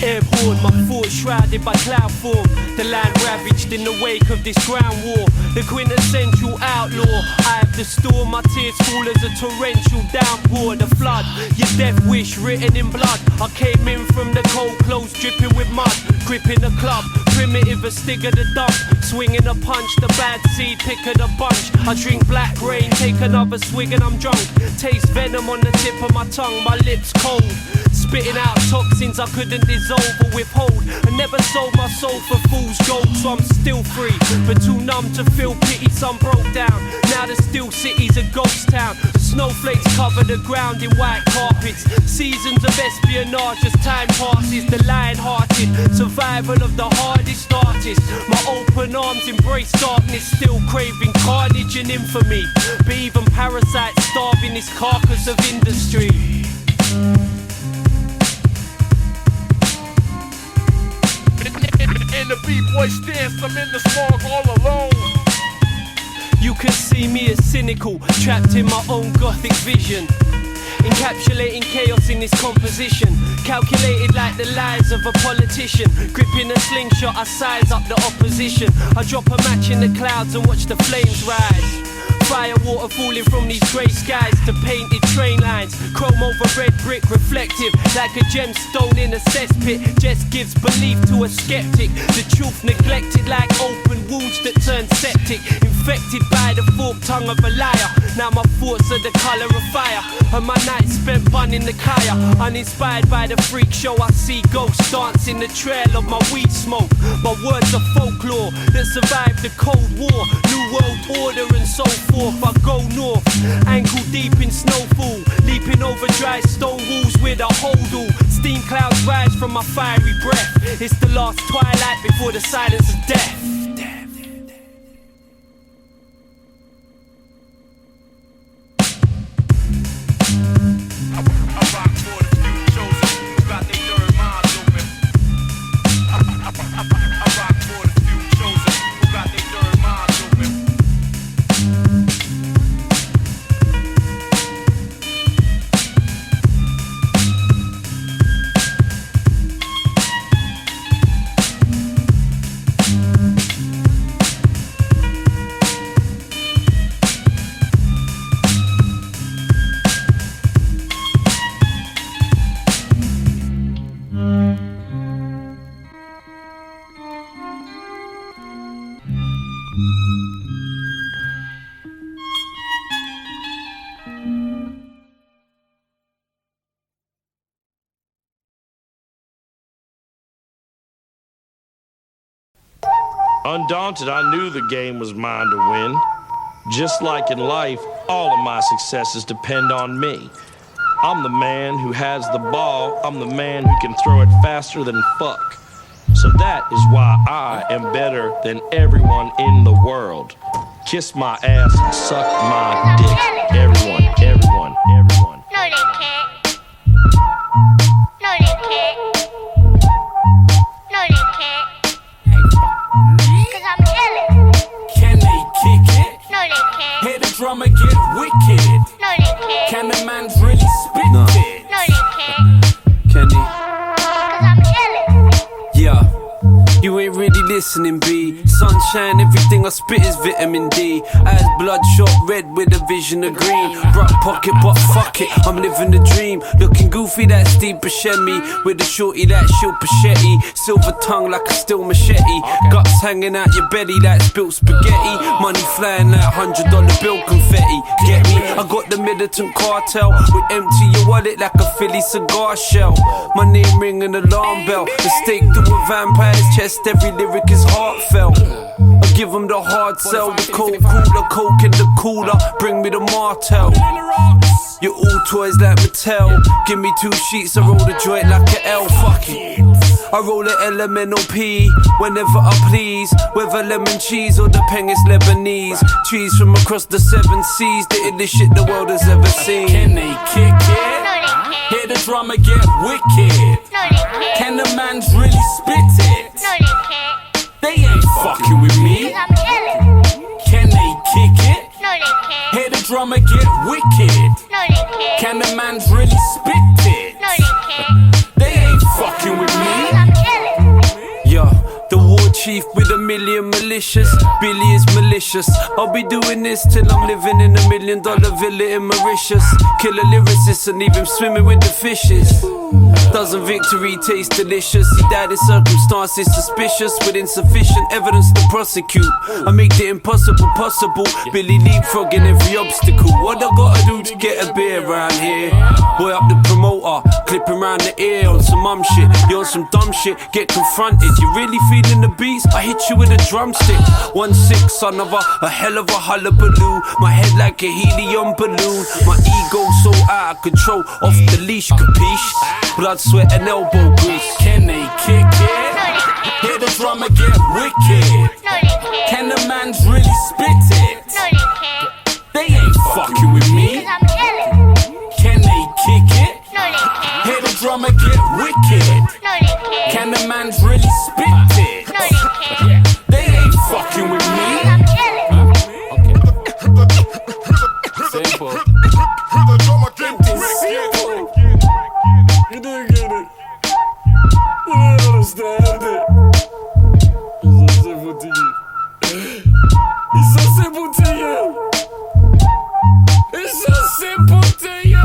Airborne, my thoughts shrouded by cloud form. The land ravaged in the wake of this ground war. The quintessential outlaw. I have to store my tears fall as a torrential downpour. The flood, your death wish written in blood. I came in from the cold clothes dripping with mud. Gripping the club, primitive as Stig of the dump. Swinging a punch, the bad seed, pick of the bunch. I drink black rain, take another swig and I'm drunk. Taste venom on the tip of my tongue, my lips cold. Spitting out toxins I couldn't dissolve or withhold. I never sold my soul for fool's gold, so I'm still free. But too numb to feel pity, some broke down. Now the still city's a ghost town. The snowflakes cover the ground in white carpets. Seasons of espionage as time passes. The lion-hearted survival of the hardest artist. My open arms embrace darkness, still craving carnage and infamy. But even parasites starving this carcass of industry. In the b-boy stance, I'm in the smog all alone. You can see me as cynical, trapped in my own gothic vision. Encapsulating chaos in this composition. Calculated like the lies of a politician. Gripping a slingshot, I size up the opposition. I drop a match in the clouds and watch the flames rise. Fire water falling from these grey skies to painted train lines. Chrome over red brick, reflective like a gemstone in a cesspit. Just gives belief to a skeptic. The truth neglected like open wounds that turn septic. Infected by the forked tongue of a liar. Now my thoughts are the colour of fire, and my nights spent bunning the kaya. Uninspired by the freak show, I see ghosts dancing the trail of my weed smoke. My words are folklore that survived the Cold War. New world order and so forth. I go north, ankle deep in snowfall, leaping over dry stone walls with a hodl. Steam clouds rise from my fiery breath. It's the last twilight before the silence of death. Undaunted, I knew the game was mine to win. Just like in life, all of my successes depend on me. I'm the man who has the ball. I'm the man who can throw it faster than fuck. So that is why I am better than everyone in the world. Kiss my ass and suck my dick. Everyone, everyone, everyone. No, they can't. No, they can't. No, they can't. Cause I'm illin'. Can they kick it? No, they can't. Hear the drummer get wicked. No, they can't. Can the man really spit No. it? No, they can't. Can he? Cause I'm illin'. Yeah. You ain't really listening, B. Sunshine, everything I spit is vitamin D. Eyes bloodshot red with a vision of green. Bruck pocket, but fuck it, I'm living the dream. Looking goofy, that Steve Buscemi. With a shorty, that shield Pachetti. Silver tongue like a steel machete. Guts hanging out your belly like spilt spaghetti. Money flying like $100 bill confetti. Get me? I got the militant cartel. We empty your wallet like a Philly cigar shell. My name ring an alarm bell. The stake to a vampire's chest. Every lyric is heartfelt. I give them the hard sell. The cold cooler, coke in the cooler. Bring me the Martell. You're all toys like Mattel. Give me 2 sheets, I roll the joint like an L. Fuck it. I roll a elemental P whenever I please, whether lemon cheese or the peng is Lebanese. Trees from across the 7 seas, the illest shit the world has ever seen. Can they kick it? Hear the drummer get wicked. Can the mans really spit it? They ain't fucking with me. Can they kick it? Hear the drummer get wicked. Can the mans really spit it? They ain't fucking with me. Yo, the war chief with a million militias. Billy is malicious. I'll be doing this till I'm living in $1 million villa in Mauritius. Kill a lyricist and leave him swimming with the fishes. Doesn't victory taste delicious? He died in circumstances suspicious, with insufficient evidence to prosecute. I make the impossible possible. Billy leapfrogging every obstacle. What I gotta do to get a beer around here? Boy up the promoter, clipping round the ear on some mum shit. You on some dumb shit, get confronted. You really feeling the beats? I hit you with a drumstick. 1-6, son of a hell of a hullabaloo. My head like a helium balloon. My ego so out of control, off the leash, capiche? Blood, sweat and elbow grease. Can they kick it? Hear the drummer get wicked. Can the mans really spit it? They ain't fucking with me. Can they kick it? Hear the drummer get wicked. Can the mans really spit it? They ain't fucking with me. Simple. You didn't get it. You didn't understand it. It's so simple to you. It's so simple to you. It's so simple to you.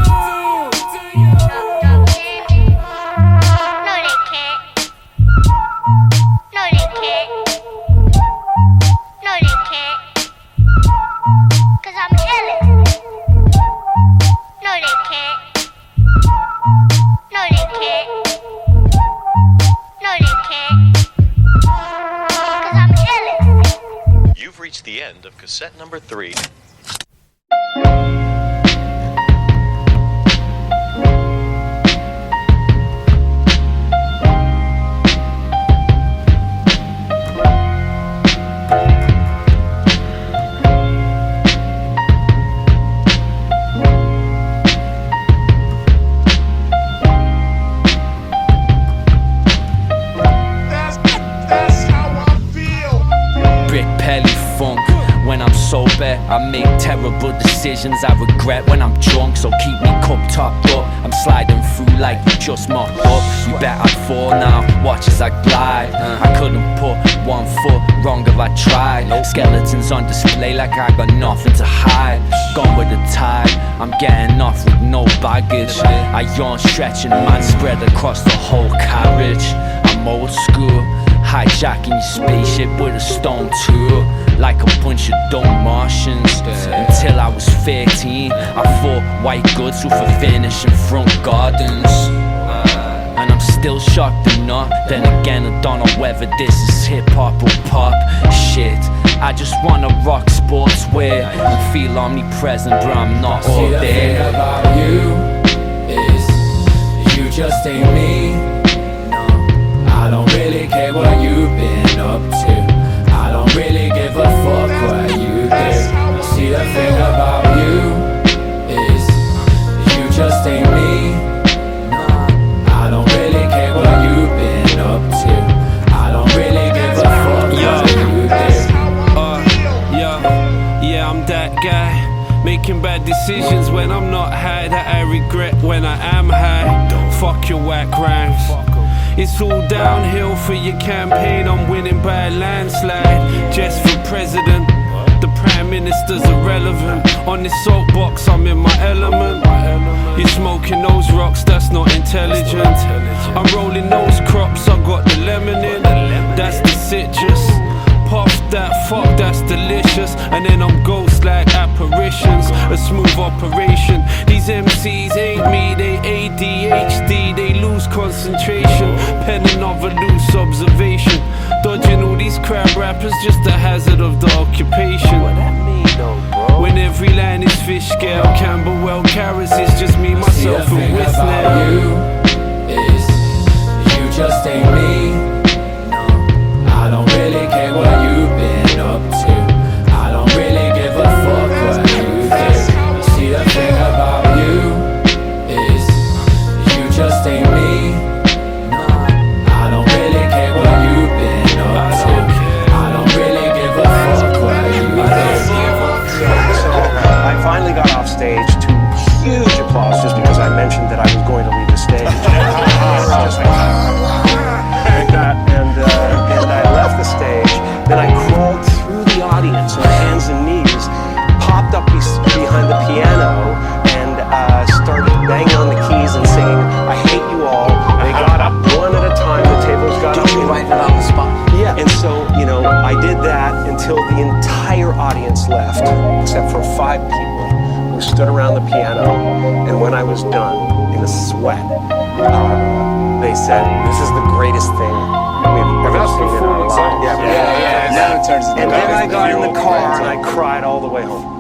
You've reached the end of cassette number 3. I make terrible decisions I regret when I'm drunk, so keep me cup topped up. I'm sliding through like you just mopped up. You bet I'd fall now, watch as I glide. I couldn't put one foot wrong if I tried. Skeletons on display like I got nothing to hide. Gone with the tide, I'm getting off with no baggage. I yawn stretching, man spread across the whole carriage. I'm old school, hijacking your spaceship with a stone tool, like a bunch of dumb Martians. Until I was 13, I fought white goods with a finish in front gardens. And I'm still shocked enough. Then again, I don't know whether this is hip-hop or pop shit. I just wanna rock sportswear and feel omnipresent, but I'm not all there. The thing about you is you just ain't me. No, I don't really care what you've been up to. I don't really give a fuck what you do. See, the thing about you is you just ain't me. No, I don't really care what you've been up to. I don't really give a fuck what you do. Yeah, I'm that guy, making bad decisions when I'm not high, that I regret when I am high. Fuck your whack rhymes. It's all downhill for your campaign, I'm winning by a landslide. Just for president, the prime minister's irrelevant. On this soapbox, I'm in my element. You're smoking those rocks, that's not intelligent. I'm rolling those crops, I got the lemon in, that's the citrus. Puff that, fuck, that's delicious. And then I'm ghost like apparitions, a smooth operation. These MCs ain't me, they ADHD, they lose concentration. Penning of a loose observation. Dodging all these crap rappers, just a hazard of the occupation. What that mean though, bro? When every line is fish scale, Camberwell carrots, it's just me, myself and Whis now. You is you just ain't me. No, I don't really care what you've been up to. I don't really give a fuck what you do. See, the thing about you is you just ain't me. No, I don't really care what you've been up to. I don't really give a fuck what you do. So I finally got off stage to huge applause just because I mentioned that I was going to leave the stage. Just like that, and I left the stage. Then I crawled through the audience on hands and knees, popped up behind the piano, and started banging on the keys and singing "I Hate You All." They got up one at a time. The tables got up. Did you write it on the spot? Yeah, and so, I did that until the entire audience left, except for 5 people who stood around the piano. And when I was done, in a sweat, they said, "This is the greatest thing we've ever seen in our lives." Yeah. Now it turns into And then I got in the car and I cried all the way home.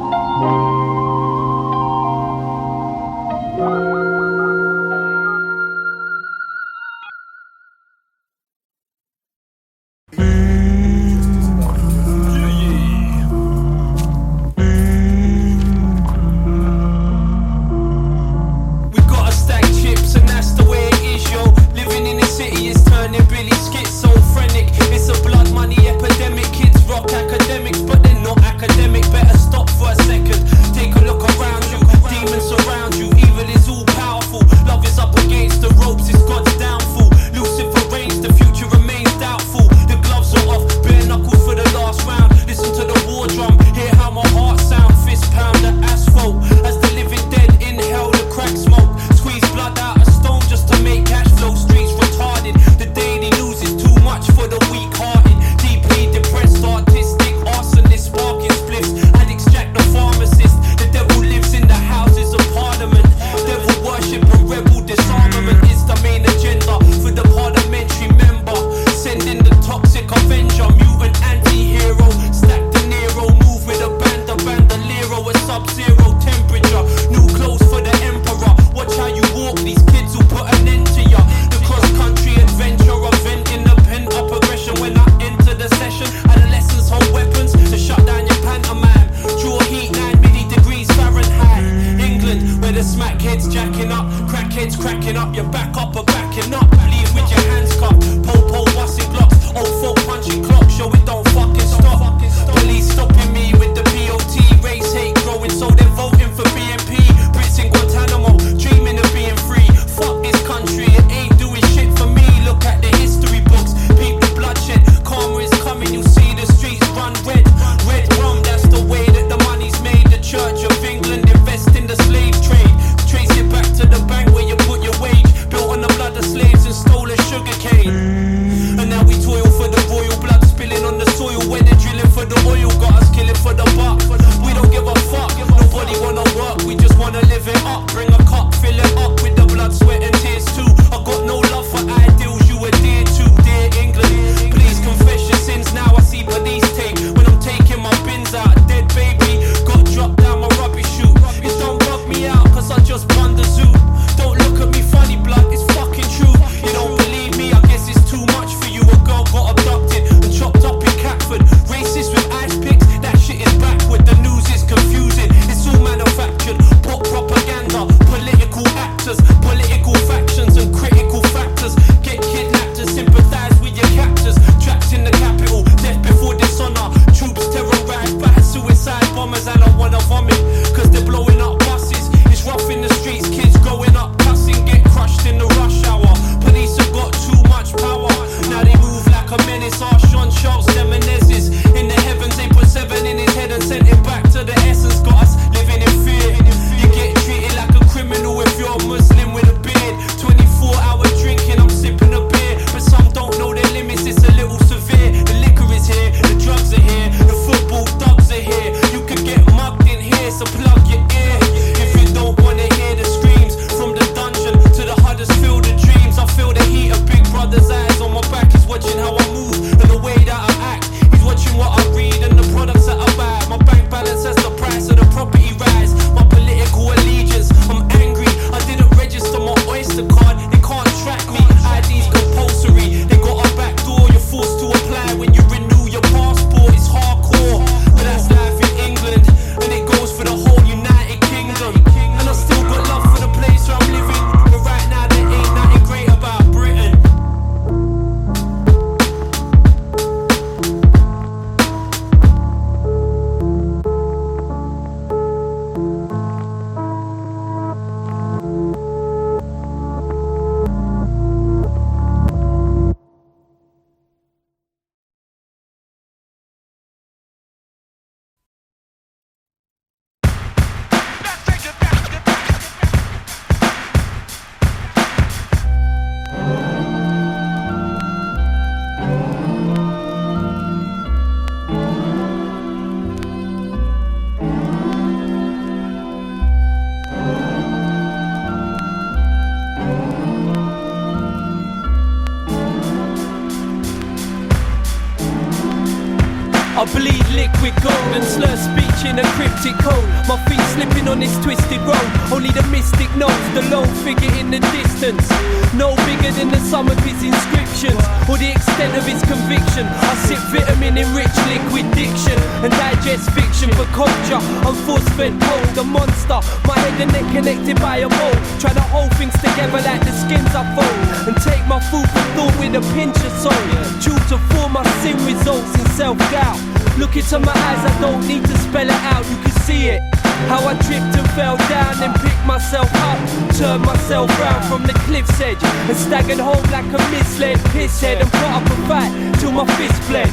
and slur speech in a cryptic code. My feet slipping on this twisted road. Only the mystic knows the lone figure in the distance. No bigger than the sum of his inscriptions or the extent of his conviction. I sip vitamin enriched liquid diction and digest fiction for culture. I'm force-fed cold, a monster. My head and neck connected by a mold. Try to hold things together like the skins I fold and take my food for thought with a pinch of salt. True to form, my sin results in self-doubt. Look into my eyes, I don't need to spell it out, you can see it. How I tripped and fell down and picked myself up. Turned myself round from the cliff's edge and staggered home like a misled pisshead and put up a fight till my fist bled.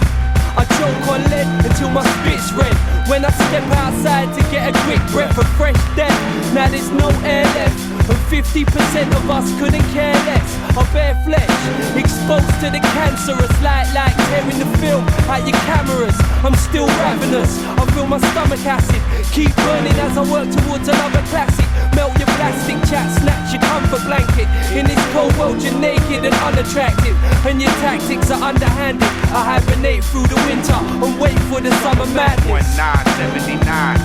I choke on lead until my spit's red. When I step outside to get a quick breath of fresh death, now there's no air left and 50% of us couldn't care less. I bare flesh, exposed to the cancerous light like tearing the film out your cameras. I'm still ravenous, I feel my stomach acid keep burning as I work towards another classic. Melt your plastic chat, snatch your comfort blanket. In this cold world you're naked and unattractive, and your tactics are underhanded. I hibernate through the winter and wait for the summer madness. 1979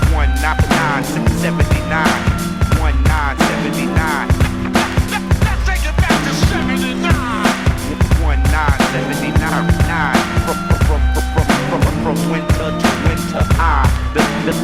1979 1979. Let's take it back to 79. 1979 from winter to winter. The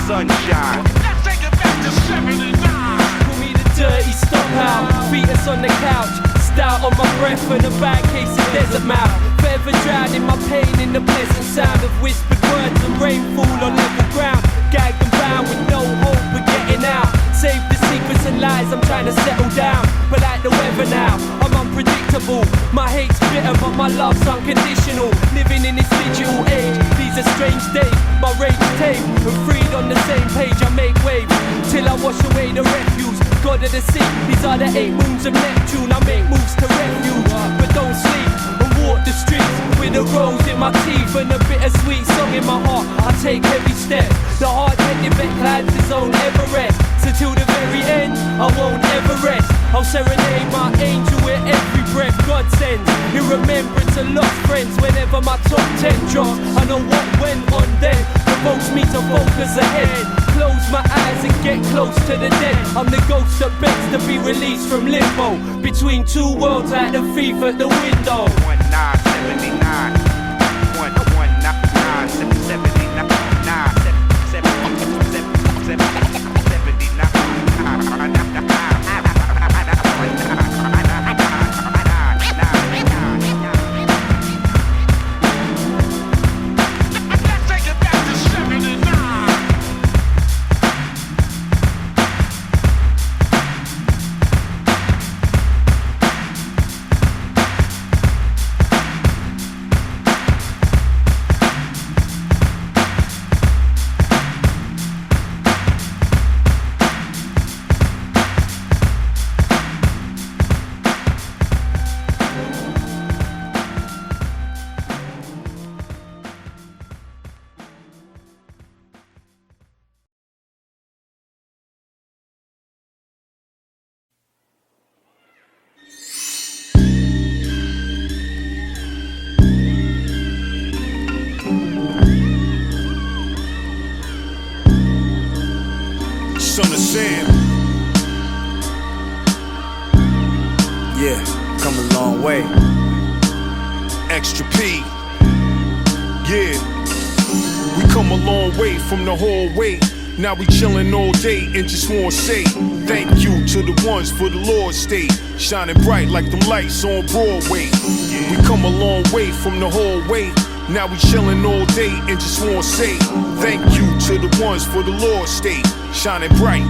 sunshine. Let's take it back to 79. Call me the dirty stop out, beat us on the couch. Stout on my breath and a bad case of desert mouth. Forever drowned in my pain in the pleasant sound of whispered words and rainfall on level ground. Gagged and bound with no hope of getting out. Save the secrets and lies, I'm trying to settle down. But like the weather now, I'm unpredictable. My hate's bitter but my love's unconditional. Living in this digital age, these are strange days. My rage is tame and freed on the same page. I make waves till I wash away the refuse. God of the sea, these are the 8 moons of Neptune. I make moves to refuge, but don't sleep and walk the streets with a rose in my teeth and a bittersweet song in my heart. I take every step. The hard-headed vet climbs his own Everest. So till the very end, I won't ever rest. I'll serenade my angel with every breath God sends. In remembrance of lost friends whenever my top 10 drops. I know what went on then provokes me to focus ahead. Close my eyes and get close to the dead. I'm the ghost that begs to be released from limbo. Between two worlds like the thief at the window. 1979 Son of Sam. Yeah, come a long way. Extra P. Yeah, we come a long way from the hallway. Now we chillin' all day and just wanna say thank you to the ones for the Lord's state, shining bright like them lights on Broadway. We come a long way from the hallway. Now we chillin' all day and just wanna say thank you to the ones for the Lord's state, shining bright.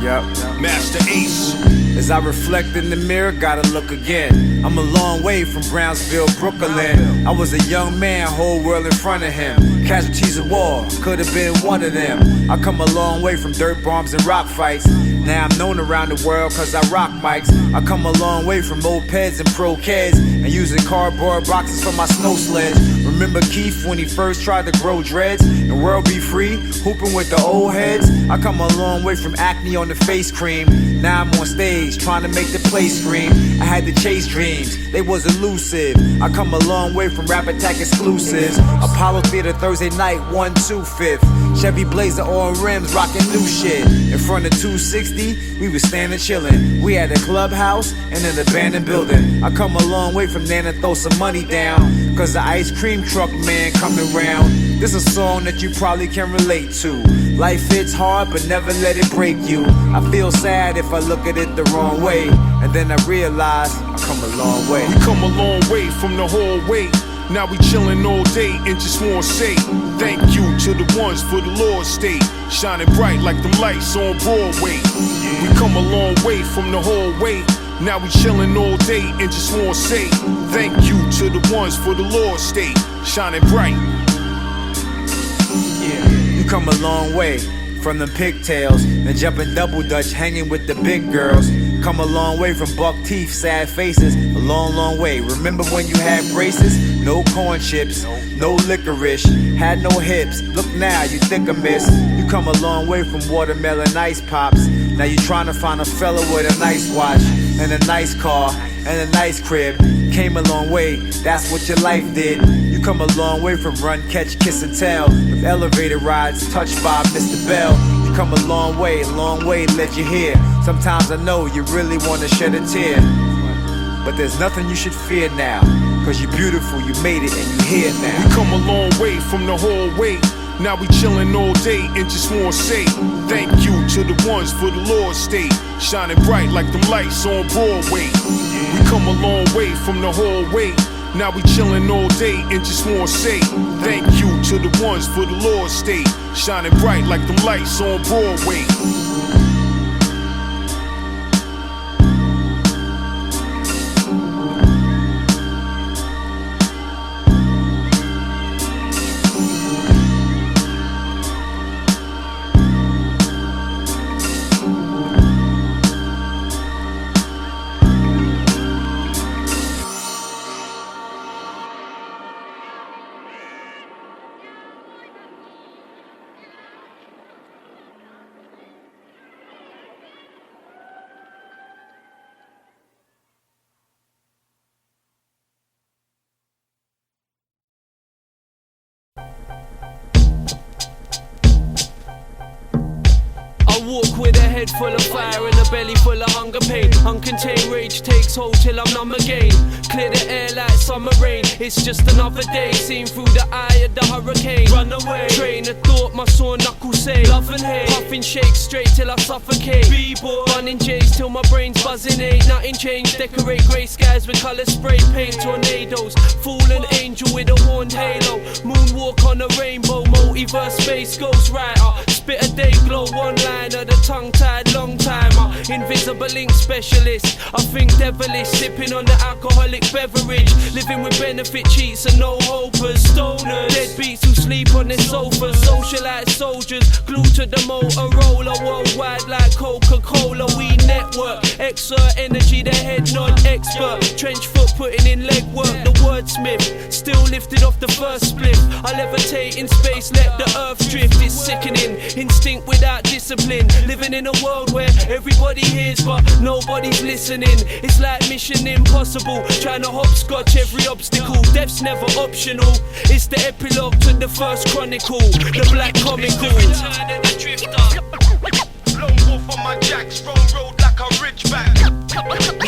Yep. Master Ace. As I reflect in the mirror, gotta look again. I'm a long way from Brownsville, Brooklyn. I was a young man, whole world in front of him. Casualties of war, could have been one of them. I come a long way from dirt bombs and rock fights. Now I'm known around the world cause I rock mics. I come a long way from mopeds and pro kids and using cardboard boxes for my snow sleds. Remember Keith when he first tried to grow dreads? And world be free, hooping with the old heads? I come a long way from acne on the face cream. Now I'm on stage, trying to make the place scream. I had to chase dreams, they was elusive. I come a long way from Rap Attack exclusives. Apollo Theater Thursday night, 1-2-5. Chevy Blazer on rims, rocking new shit. In front of 260, we was standing chillin'. We had a clubhouse and an abandoned building. I come a long way from there to throw some money down, cause the ice cream truck man coming round. This a song that you probably can relate to. Life hits hard, but never let it break you. I feel sad if I look at it the wrong way, and then I realize I come a long way. We come a long way from the hallway. Now we chillin' all day and just wanna say thank you to the ones for the Lord's state, shining bright like them lights on Broadway. We come a long way from the hallway. Now we chillin' all day and just wanna say thank you to the ones for the Lord's state, shining bright. Yeah, you come a long way from them pigtails, then jumping double dutch, hanging with the big girls. Come a long way from buck teeth, sad faces, a long, long way. Remember when you had braces? No corn chips, no licorice, had no hips. Look now, you think I miss. You come a long way from watermelon ice pops. Now you trying to find a fella with a nice watch, and a nice car, and a nice crib. Came a long way, that's what your life did. You come a long way from run, catch, kiss and tell, with elevator rides touched by Mr. Bell. You come a long way led you here. Sometimes I know you really want to shed a tear, but there's nothing you should fear now, cause you're beautiful, you made it and you here now. We come a long way from the hallway. Now we chillin' all day and just wanna say thank you to the ones for the Lord's state, shining bright like them lights on Broadway. We come a long way from the hallway. Now we chillin' all day and just wanna say thank you to the ones for the Lord's state, shining bright like them lights on Broadway. Walk with a head full of fire and a belly full of hunger pain. Uncontained rage takes hold till I'm numb again. Clear the air like summer rain. It's just another day seen through the eye of the hurricane. Run away, train of thought, my sore knuckles say love and hate. Puffing shake straight till I suffocate. B-boy, running J's till my brain's buzzing. Ain't nothing changed. Decorate grey skies with colour spray paint. Tornadoes, fallen angel with a horned halo. Moonwalk on a rainbow. Multiverse space ghost writer. Spit a day glow one liner. The tongue-tied long timer, invisible ink specialist. I think devilish, sipping on the alcoholic beverage. Living with benefit cheats and no hopers. Stoners, deadbeats who sleep on their sofas. Socialite soldiers, glued to the Motorola. Worldwide like Coca-Cola. We network, exert energy, the head nod expert. Trench foot putting in legwork, the wordsmith. Still lifted off the first split. I levitate in space, let the earth drift. It's sickening, instinct without discipline. Living in a world where everybody hears but nobody's listening. It's like mission impossible, trying to hopscotch every obstacle. Death's never optional. It's the epilogue to the first chronicle, the black comical. Return of the drifter. Lone wolf on my jacks, wrong road like a ridgeback.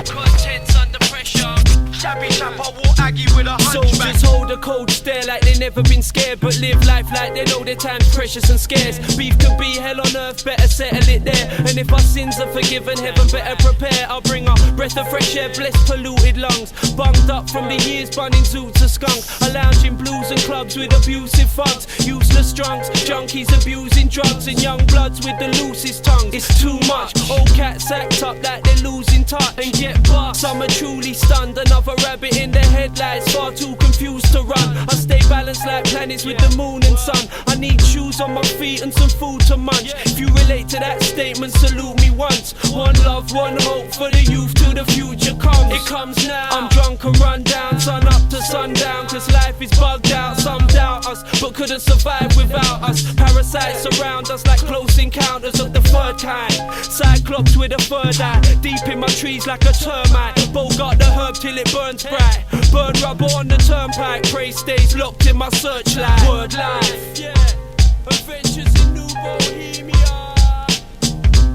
Contents under pressure. Shabby chap, I walk Aggie with a hunchback. Soldiers hold a cold stare like they never been scared, but live life like they know their time's precious and scarce. Beef can be hell on earth, better settle it there. And if our sins are forgiven, heaven better prepare. I'll bring a breath of fresh air, bless polluted lungs. Bunged up from the years, bunning zoo to skunk. I lounge in blues and clubs with abusive thugs. Useless drunks, junkies abusing drugs, and young bloods with the loosest tongues. It's too much, old cats act up like they're losing touch and get bust. Some are truly stunned, another rabbit in the headlights, far too confused to run. I stay balanced like planets with the moon and son. I need shoes on my feet and some food to munch. If you relate to that statement, salute me once. One love, one hope for the youth till the future comes. It comes now. I'm drunk and run down, sun up to sundown. Cause life is bugged out, some doubt us, but couldn't survive without us. Parasites surround us like close encounters of the third kind. Cyclops with a third eye, deep in my trees like a termite. Bogart the herb till it burns bright. Burn rubber on the turnpike. Prey stays locked in my searchlight. Word life, yeah. Adventures in New Bohemia.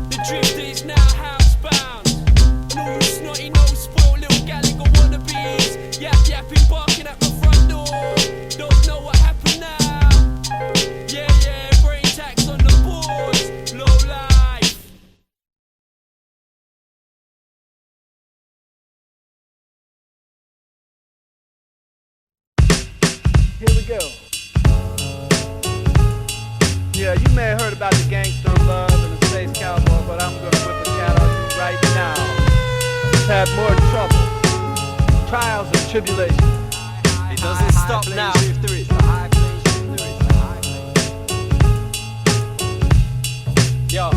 The drifter is now housebound. No snotty, no spoiled little Gallagher wannabes. Yapping, barking at my front door. Don't know what happened now. Yeah, brain tax on the boards. Low life. Here we go. Yeah, you may have heard about the gangster love and the space cowboy, but I'm gonna whip a cat on you right now. Just had more trouble, trials and tribulations. It doesn't stop now. Yo.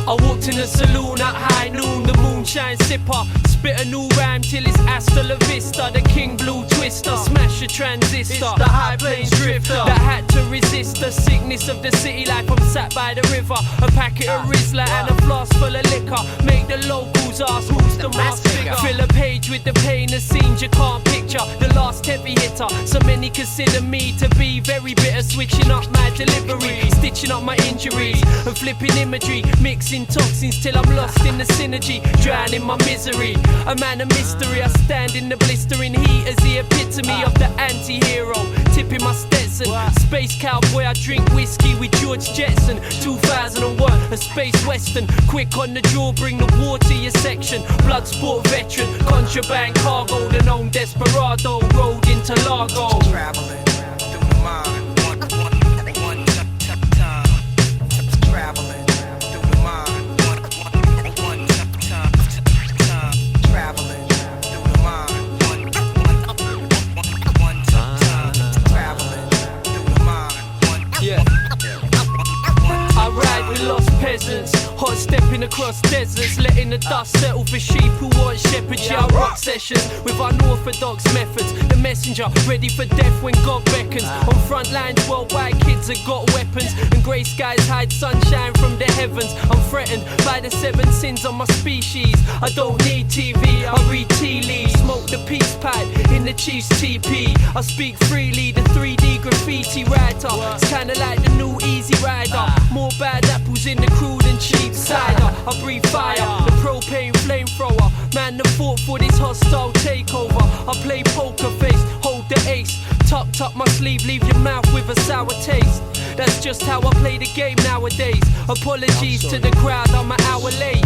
I walked in the saloon at high noon, the moonshine sipper. Spit a new rhyme till it's hasta la vista. The king blue twister, smash a transistor. It's the high plains drifter that had to resist the sickness of the city life. I'm sat by the river, a packet of Rizla and a flask full of liquor. Make the locals ask who's the mass figure. Fill a page with the pain of scenes you can't picture. The last heavy hitter, so many consider me to be very bitter. Switching up my delivery, stitching up my injuries and flipping imagery, mixing toxins till I'm lost in the synergy, drowning my misery. A man of mystery, I stand in the blistering heat as the epitome of the anti-hero. Tipping my Stetson, space cowboy, I drink whiskey with George Jetson. 2001, a space western, quick on the draw, bring the war to your section. Bloodsport veteran, contraband cargo, the known desperado, road into Largo. Traveling through the mind. Hot stepping across deserts, letting the dust settle for sheep who want shepherd. Yeah, I rock sessions with unorthodox methods. The messenger ready for death when God beckons. On front lines, worldwide kids have got weapons, and grey skies hide sunshine from the heavens. I'm threatened by the 7 sins on my species. I don't need TV, I read tea leaves. Smoke the peace pipe in the Chiefs TP. I speak freely, the 3D graffiti writer. It's kinda like the new Easy Rider. More bad apples in the crude and cheap cider. I breathe fire, the propane flamethrower. Man that fought for this hostile takeover. I play poker face, hold the ace. Tucked up my sleeve, leave your mouth with a sour taste. That's just how I play the game nowadays. Apologies to the crowd, I'm an hour late.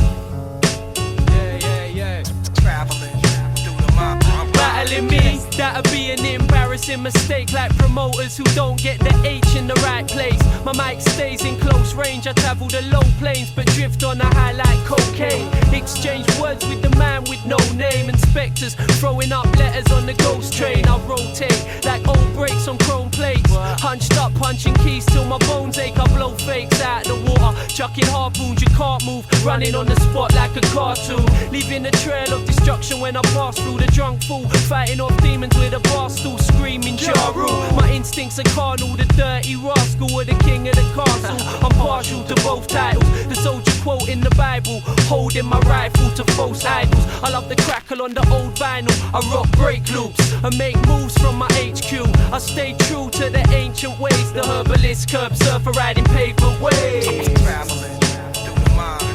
Yeah. Traveling through the mind. Battling me, that'll be an embarrassing mistake. Like promoters who don't get the H in the right place. My mic stays in close range, I travel the low plains, but drift on a high like cocaine. Exchange words with the man with no name. Inspectors throwing up letters on the ghost train. I rotate like old brakes on chrome plates. Hunched up, punching keys till my bones ache. I blow fakes out the water, chucking harpoons, you can't move. Running on the spot like a cartoon, leaving a trail of destruction when I pass through. The drunk fool, fighting off demons with a bar stool, screaming Ja Rule. My instincts are carnal, the dirty rascal or the king of the castle. I'm partial to both titles, the soldier quote in the Bible, holding my rifle to false idols. I love the crackle on the old vinyl, I rock break loops and make moves from my HQ. I stay true to the ancient ways, the herbalist curb surfer riding pavement waves. Traveling through the mind.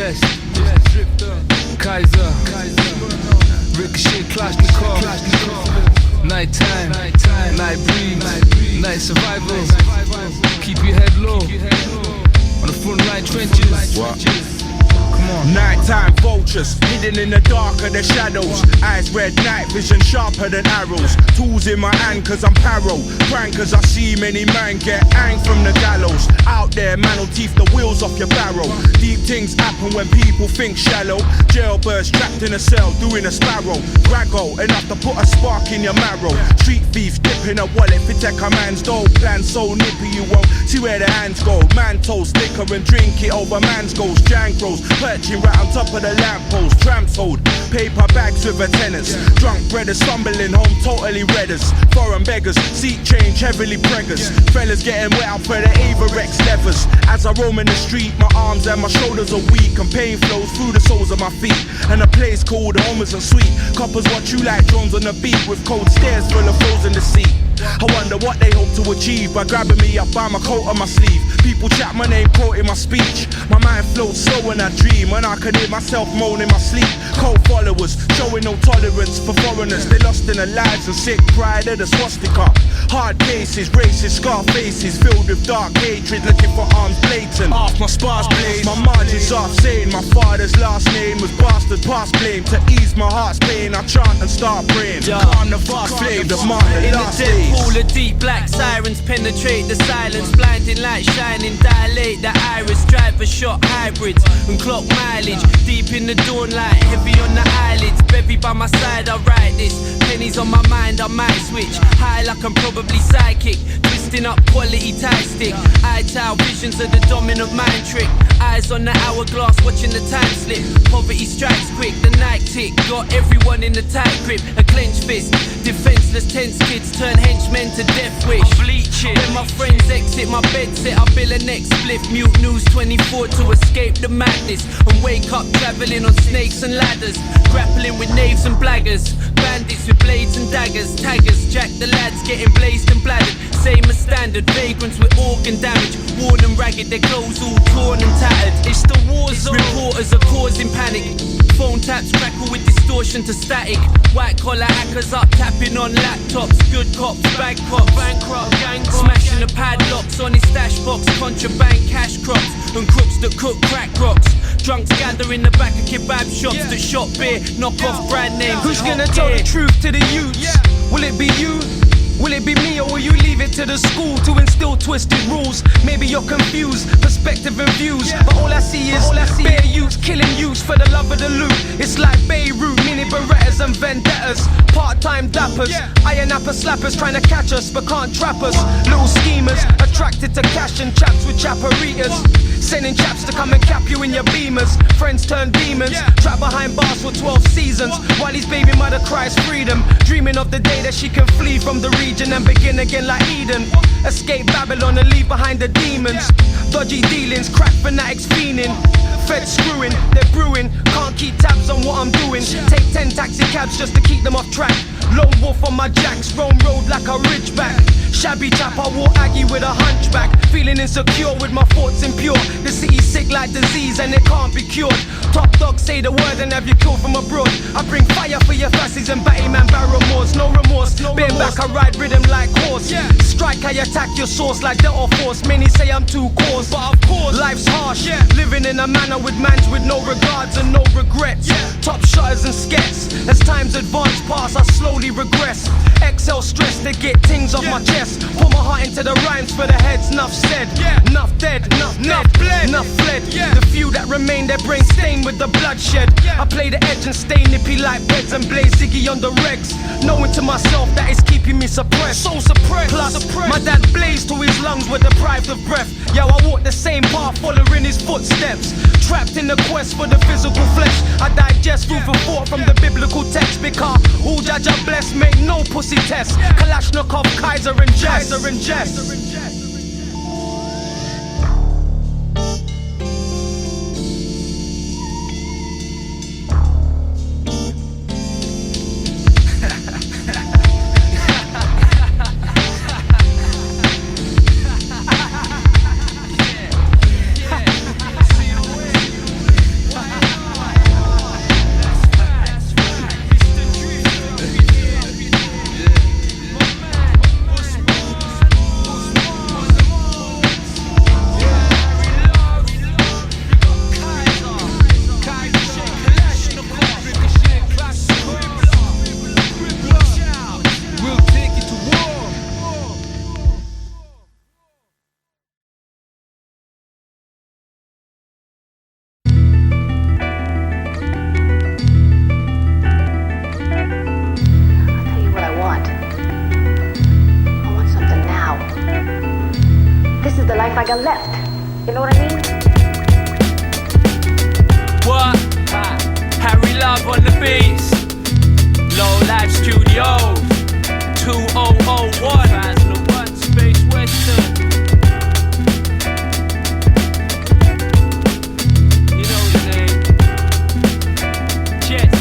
Jehst, Kaiser, Ricochet, Kalashnikov, nighttime, night breeze, night survival. Keep your head low on the front line trenches. Nighttime vultures, hidden in the dark of the shadows. Eyes red, night vision sharper than arrows. Tools in my hand cause I'm paro. Prank cause I see many man get hanged from the gallows. Out there, man will teeth the wheels off your barrow. Deep things happen when people think shallow. Jailbirds trapped in a cell doing a sparrow. Raggo, enough to put a spark in your marrow. Street thieves dipping a wallet for take a man's dough. Plan so nippy you won't see where the hands go. Man toast liquor and drink it over man's goals. Jangros, perching right on top of the lamppost. Tramps hold paper bags with attendants. Drunk brothers stumbling home totally redders. Foreign beggars, seat change heavily preggers. Fellas getting wet out for the Averex levers. As I roam in the street, my arms and my shoulders are weak, and pain flows through the soles of my feet. And a place called home isn't sweet. Coppers watch you like drones on the beat, with cold stares full of frozen in the seat. I wonder what they hope to achieve by grabbing me up by my coat on my sleeve. People chat my name, quoting my speech. My mind floats slow when I dream, and I can hear myself moan in my sleep. Cold followers, showing no tolerance for foreigners. They lost in their lives and sick pride of the swastika. Hard cases, racist scar faces, filled with dark hatred, looking for arms blatant. Off my sparse blades, my margins off, saying my father's last name was bastard past blame. To ease my heart's pain, I chant and start praying. Calm the vast flame that marked the last days. Pool of deep black sirens penetrate the silence, blinding light shining, dilate the iris. Driver shot hybrids and clock mileage, deep in the dawn light, heavy on the eyelids. Bevy by my side, I write this. Pennies on my mind, I might switch. High like I'm probably psychic, twisting up quality tie stick. Eye towel visions of the dominant mind trick. Eyes on the hourglass, watching the time slip. Poverty strikes quick, the night tick. Got everyone in the tight grip, a clenched fist. Defenseless tense kids turn henchmen to death wish. Bleaching. When my friends exit my bed sit, I bill a next split. Mute news 24 to escape the madness, and wake up travelling on snakes and ladders, grappling with knaves and blaggers. Bandits with blades and daggers, taggers, jack the lads getting blazed and bladdered. Same as standard, vagrants with organ damage, worn and ragged, their clothes all torn and tattered. It's the war zone. Reporters are causing panic. Phone taps crackle with distortion to static. White collar hackers up tapping on laptops. Good cops, bad cops, bankrupt, gang cops. Smashing the padlocks on his stash box. Contraband cash crops and crooks that cook crack rocks. Drunks gather in the back of kebab shops that shop beer, knock off brand names. Who's gonna tell the truth to the youths? Will it be you? Will it be me, or will you leave it to the school to instill twisted rules? Maybe you're confused, perspective and views, but all I see is bare youths killing youths for the love of the loot. It's like Beirut, mini Berettas and vendettas, part-time dappers, iron apple slappers trying to catch us but can't trap us. Little schemers attracted to cash and chaps with chaparitas, sending chaps to come and cap you in your beamers. Friends turn demons, trapped behind bars for 12 seasons, while his baby mother cries freedom, dreaming of the day that she can flee from the region and begin again like Eden. Escape Babylon and leave behind the demons. Dodgy dealings, crack fanatics fiending. Feds screwing, they're brewing. Can't keep tabs on what I'm doing. Take 10 taxi cabs just to keep them off track. Lone wolf on my jacks, roam road like a ridgeback. Shabby chap, I wore Aggie with a hunchback. Feeling insecure with my thoughts impure. The city's sick like disease and it can't be cured. Top dogs say the word and have you killed from abroad. I bring fire for your fasces and batty man barrowmores. No remorse, being back I ride rhythm like horse. Strike, I attack your source like the force. Many say I'm too coarse, but of course life's harsh. Living in a manner with mans with no regards and no regrets. Top shutters and skets. As times advance past, I slowly regress. Exhale stress to get things off my chest. Put my heart into the rhymes for the heads. Enough said, enough dead, enough bled, enough fled. The few that remain, their brain stained with the bloodshed. I play the edge and stay nippy like beds and blaze Ziggy on the regs, knowing to myself that it's keeping me suppressed. So suppressed. Plus, my dad blazed till his lungs were deprived of breath. Yo, I walk the same path, following his footsteps. Trapped in the quest for the physical flesh, I digest food for thought from the biblical text. Because who Jaja bless, make no pussy test. Kalashnikov, Kaiser and Jehst. like I got left. You know what I mean? What? Harry Love on the beats. Low Life Studios. 2001. 2001 Space Western. You know the name. Jehst.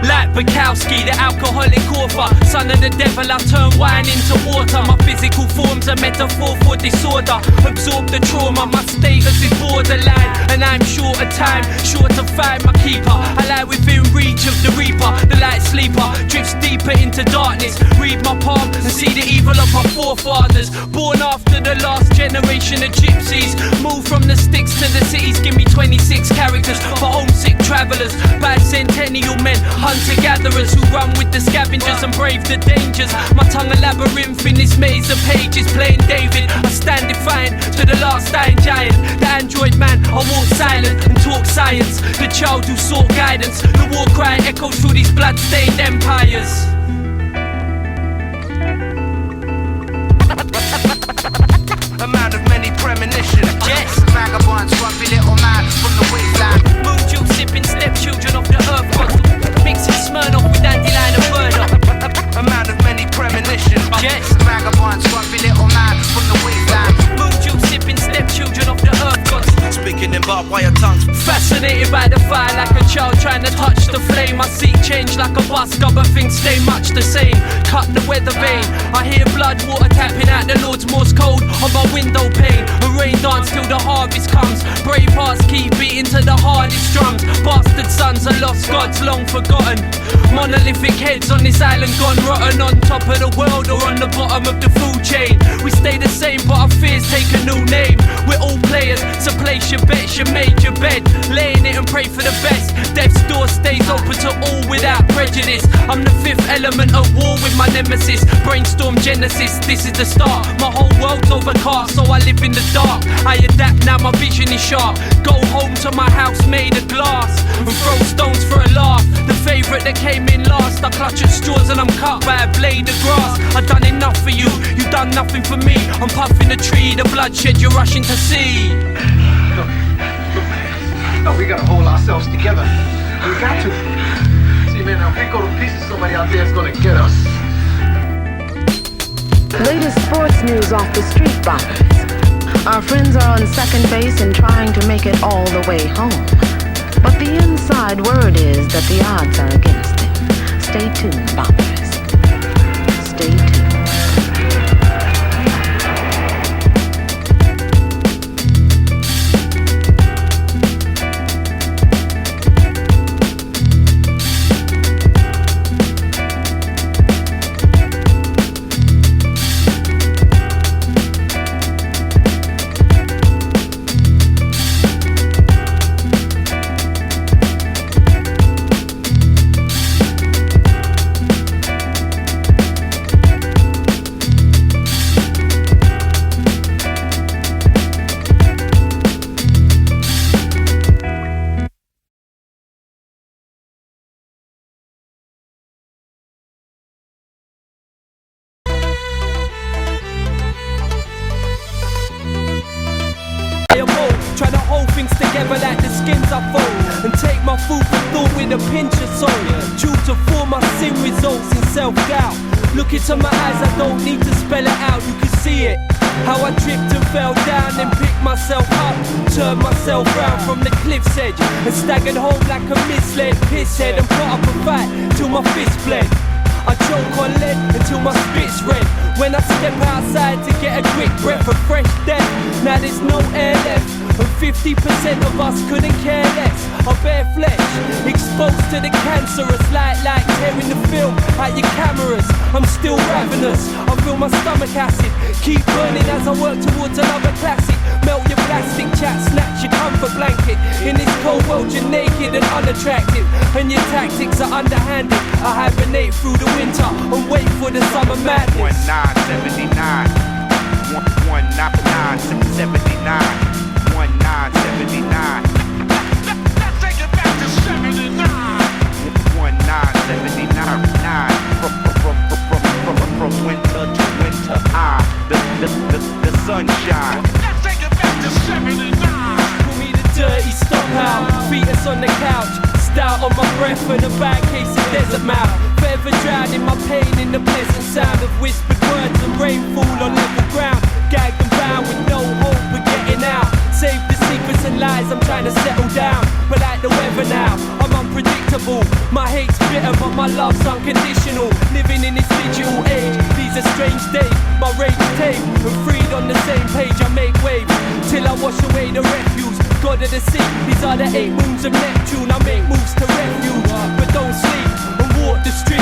Like Bukowski, the alcoholic author, son of the devil, I turn wine into water. My physical form's a metaphor for disorder. Absorb the trauma, my status is borderline, and I'm short of time, sure to find my keeper. I lie within reach of the reaper, the light sleeper drifts deeper into darkness. Read my palm and see the evil of my forefathers. Born after the last generation of gypsies, move from the sticks to the cities. Give me 26 characters for homesick travelers, bicentennial men, hunter-gatherers who run with the scavengers and brave the dangers. My tongue a labyrinth in this maze of pages, playing David. I stand defiant to the last dying giant, the android man. I walk silent and talk science, the child who sought guidance. The war cry echoes through these blood-stained empires. A man of many premonitions. Yes. Vagabonds, grumpy little man from the wasteland. Moon juice sipping stepchildren of the earth gods, mixing Smirnoff with dandelion and burdock. A man of many premonitions. Yes. Vagabonds, grumpy little man from the wasteland. Moon juice sipping stepchildren of the earth gods, speaking in barbed wire tongues. fascinated by the fire like a child trying to touch the flame. I see change like a busker, but things stay much the same. Cut the weather vane, I hear blood water tapping out the Lord's Morse code on my window pane. A rain dance till the harvest comes. Brave hearts keep beating to the hardest drums. Bastard sons are lost gods, long forgotten. Monolithic heads on this island gone rotten. On top of the world or on the bottom of the food chain. We stay the same but our fears take a new name. We're all players, so place your bets, you made your bed. Laying it and pray for the best. Death's door stays open to all without prejudice. I'm the fifth element of war with my nemesis. Brainstorm genesis, this is the start. My whole world's overcast, so I live in the dark. I adapt now, my vision is sharp. Go home to my house made of glass and throw stones for a laugh. The favourite that came in last, I clutch at straws and I'm cut by a blade of grass. I done enough for you, you done nothing for me. I'm puffing a tree, the bloodshed you're rushing to see. No, we gotta hold ourselves together. We got to. See, man, if we go to pieces, somebody out there is gonna get us. Latest sports news off the street bombers. Our friends are on second base and trying to make it all the way home. But the inside word is that the odds are against them. Stay tuned, bombers. Stay tuned. Try to hold things together like the skins I fold, and take my food for thought with a pinch of salt. True to form, my sin results in self-doubt. Look into my eyes, I don't need to spell it out, you can see it. How I tripped and fell down, then picked myself up. Turned myself round from the cliff's edge and staggered home like a misled pisshead, and put up a fight till my fist bled. I choke on lead until my spit's red. When I step outside to get a quick breath of fresh death, now there's no air left, and 50% of us couldn't care less. Our bare flesh, exposed to the cancerous light like tearing the film out your cameras. I'm still ravenous, I feel my stomach acid keep burning as I work towards another classic. Melt your plastic chat, snatch your comfort blanket. In this cold world you're naked and unattractive, and your tactics are underhanded. I hibernate through the winter and wait for the summer madness. 1979 1979 1979. Let's take it back to 79. 1979 from winter to winter. drowning my pain in the pleasant sound of whispered words and rainfall on level ground. Gagged and bound with no hope of getting out. Save the secrets and lies, I'm trying to settle down. But like the weather now, I'm unpredictable. My hate's bitter but my love's unconditional. Living in this digital age, these are strange days. My rage tamed and freed on the same page. I make waves till I wash away the refuse. God of the sea, these are the 8 moons of Neptune. I make moves to refuge, but don't sleep and walk the streets.